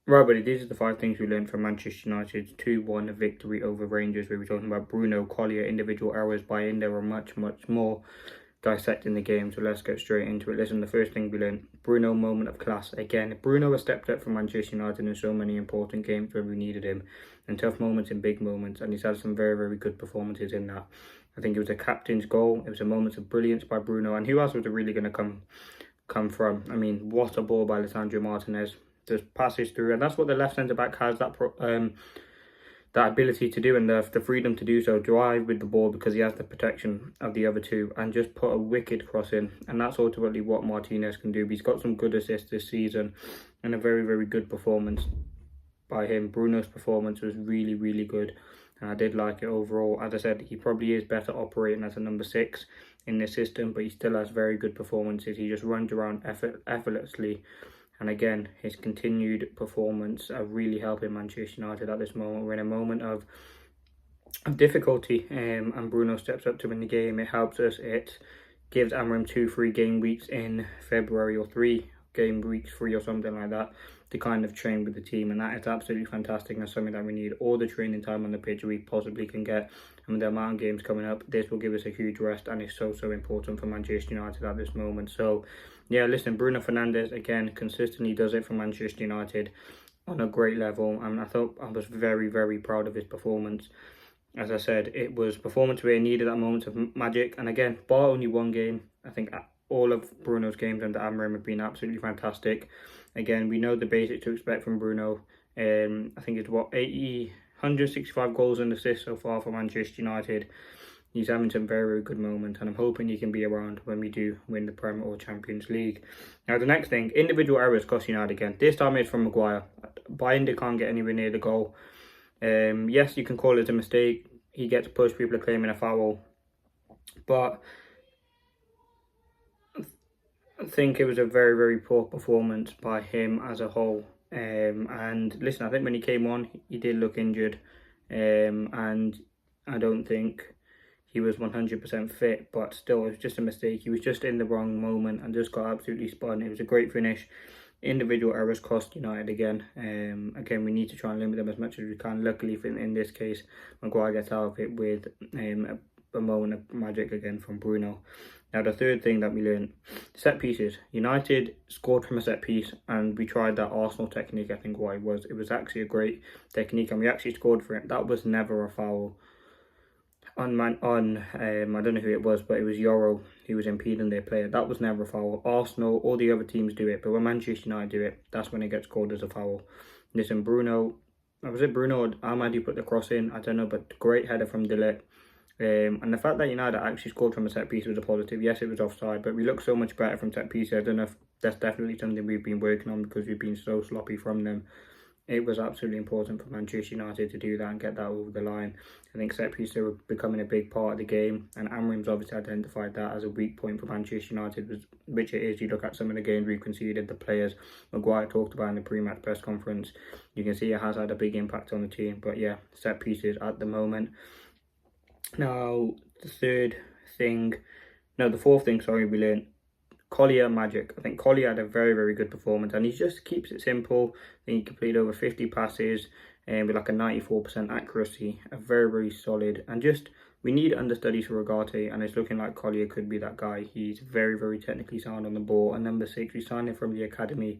Right, buddy, these are the five things we learned from Manchester United's 2-1 victory over Rangers. We were talking about Bruno, Collier, individual errors by in. There were much, much more dissecting the game, so let's get straight into it. Listen, the first thing we learned, Bruno, moment of class. Again, Bruno has stepped up for Manchester United in so many important games when we needed him, in tough moments, in big moments, and he's had some very, very good performances in that. I think it was a captain's goal. It was a moment of brilliance by Bruno, and who else was it really going to come from? I mean, what a ball by Lisandro Martinez. Just passes through, and that's what the left centre back has, that ability to do, and the freedom to do so, drive with the ball because he has the protection of the other two, and just put a wicked cross in. And that's ultimately what Martinez can do. He's got some good assists this season and a very, very good performance by him. Bruno's performance was really, really good, and I did like it overall. As I said, he probably is better operating as a number 6 in this system, but he still has very good performances. He just runs around effortlessly. And again, his continued performance are really helping Manchester United at this moment. We're in a moment of difficulty, and Bruno steps up to win the game. It helps us. It gives Amorim 2-3 game weeks in February, or 3 game weeks, 3 or something like that, to kind of train with the team, and that is absolutely fantastic. And that's something that we need. All the training time on the pitch we possibly can get, and with the amount of games coming up, this will give us a huge rest, and it's so important for Manchester United at this moment. So yeah, listen, Bruno Fernandes again consistently does it for Manchester United on a great level, and I thought I was very, very proud of his performance. As I said, it was performance where he needed that moment of magic, and again, bar only one game, I think all of Bruno's games under Amorim have been absolutely fantastic. Again, we know the basics to expect from Bruno. I think it's 165 goals and assists so far for Manchester United. He's having some very, very good moments, and I'm hoping he can be around when we do win the Premier or Champions League. Now, the next thing, individual errors cost United again. This time it's from Maguire. Binder can't get anywhere near the goal. Yes, you can call it a mistake. He gets pushed, people are claiming a foul. But I think it was a very, very poor performance by him as a whole. And listen, I think when he came on, he did look injured. And I don't think he was 100% fit, but still, it was just a mistake. He was just in the wrong moment and just got absolutely spun. It was a great finish. Individual errors cost United again. Again, we need to try and limit them as much as we can. Luckily, in this case, Maguire gets out of it with a moment of magic again from Bruno. Now, the third thing that we learned, set pieces. United scored from a set piece, and we tried that Arsenal technique, I think what it was. It was actually a great technique, and we actually scored for it. That was never a foul. I don't know who it was, but it was Euro who was impeding their player. That was never a foul. Arsenal, all the other teams do it, but when Manchester United do it, that's when it gets called as a foul. Listen, Bruno, was it Bruno or Ahmad who put the cross in? I don't know, but great header from De Ligt. And the fact that United actually scored from a set piece was a positive. Yes, it was offside, but we look so much better from set pieces. I don't know if that's definitely something we've been working on because we've been so sloppy from them. It was absolutely important for Manchester United to do that and get that over the line. I think set pieces are becoming a big part of the game, and Amorim's obviously identified that as a weak point for Manchester United, which it is. You look at some of the games we've conceded, the players Maguire talked about in the pre-match press conference, you can see it has had a big impact on the team. But yeah, set pieces at the moment. Now, the fourth thing, sorry, we learned. Collier magic. I think Collier had a very, very good performance, and he just keeps it simple. I think he completed over 50 passes and with like a 94% accuracy. A very, very solid. And just, we need understudies for Ugarte, and it's looking like Collier could be that guy. He's very, very technically sound on the ball. And number 6, we signed him from the academy.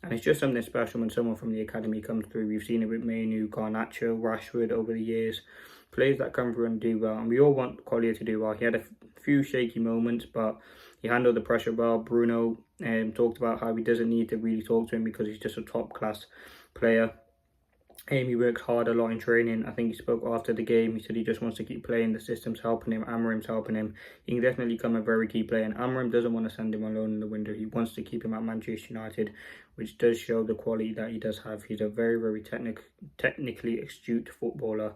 And it's just something special when someone from the academy comes through. We've seen it with Manu, Garnacho, Rashford over the years. Players that come through and do well. And we all want Collier to do well. He had a few shaky moments, but he handled the pressure well. Bruno talked about how he doesn't need to really talk to him because he's just a top-class player. He works hard a lot in training. I think he spoke after the game. He said he just wants to keep playing. The system's helping him. Amorim's helping him. He can definitely become a very key player. And Amorim doesn't want to send him alone in the window. He wants to keep him at Manchester United, which does show the quality that he does have. He's a very, very technically astute footballer.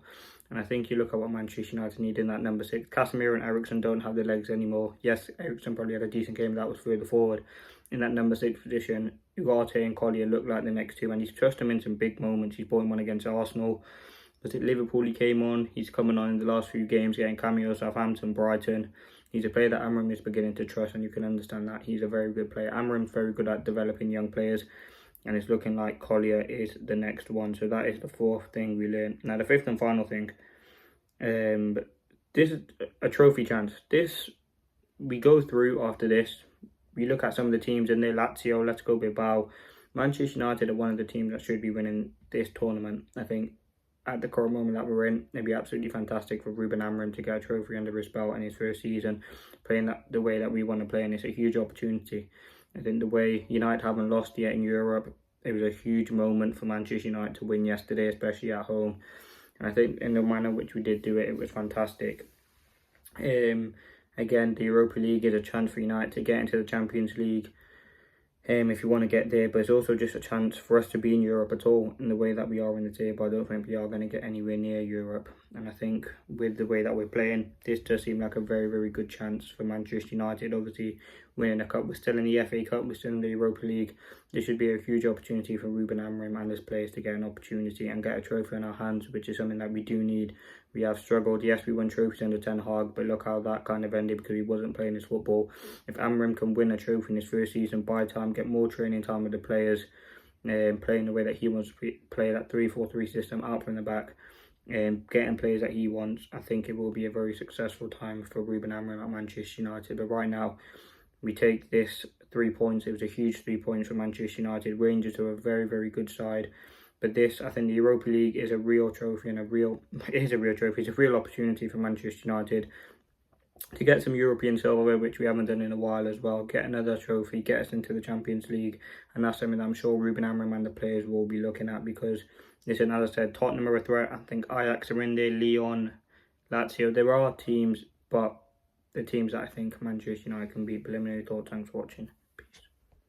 And I think you look at what Manchester United need in that number 6. Casemiro and Eriksen don't have the legs anymore. Yes, Eriksen probably had a decent game, that was further forward. In that number 6 position, Ugarte and Collier look like the next two, and he's trusted him in some big moments. He's brought him one against Arsenal. Was it Liverpool he came on? He's coming on in the last few games, getting cameos, Southampton, Brighton. He's a player that Amorim is beginning to trust, and you can understand that. He's a very good player. Amorim's very good at developing young players. and it's looking like Collier is the next one. So that is the fourth thing we learned. Now the fifth and final thing, this is a trophy chance. This, we go through after this, we look at some of the teams in there, Lazio, let's go Bilbao. Manchester United are one of the teams that should be winning this tournament. I think at the current moment that we're in, it'd be absolutely fantastic for Ruben Amorim to get a trophy under his belt in his first season, playing that the way that we want to play, and it's a huge opportunity. I think the way United haven't lost yet in Europe, it was a huge moment for Manchester United to win yesterday, especially at home. And I think in the manner which we did do it, it was fantastic. Again, the Europa League is a chance for United to get into the Champions League, if you want to get there, but it's also just a chance for us to be in Europe at all in the way that we are in the table. I don't think we are going to get anywhere near Europe, and I think with the way that we're playing, this does seem like a very, very good chance for Manchester United. Obviously, winning a cup, we're still in the FA Cup, we're still in the Europa League. This should be a huge opportunity for Ruben Amorim and his players to get an opportunity and get a trophy in our hands, which is something that we do need. We have struggled. Yes, we won trophies under Ten Hag, but look how that kind of ended because he wasn't playing his football. If Amorim can win a trophy in his first season, buy time, get more training time with the players, playing the way that he wants to play, that 3-4-3 system out from the back, getting players that he wants, I think it will be a very successful time for Ruben Amorim at Manchester United. But right now, we take this 3 points. It was a huge 3 points for Manchester United. Rangers are a very, very good side. But this, I think the Europa League is a real trophy and it's a real opportunity for Manchester United to get some European silverware, which we haven't done in a while as well. Get another trophy, get us into the Champions League. And that's something that I'm sure Ruben Amorim and the players will be looking at, because, listen, as I said, Tottenham are a threat. I think Ajax are in there, Lyon, Lazio. There are teams, but the teams that I think Manchester United can beat. Preliminary thoughts. Thanks for watching.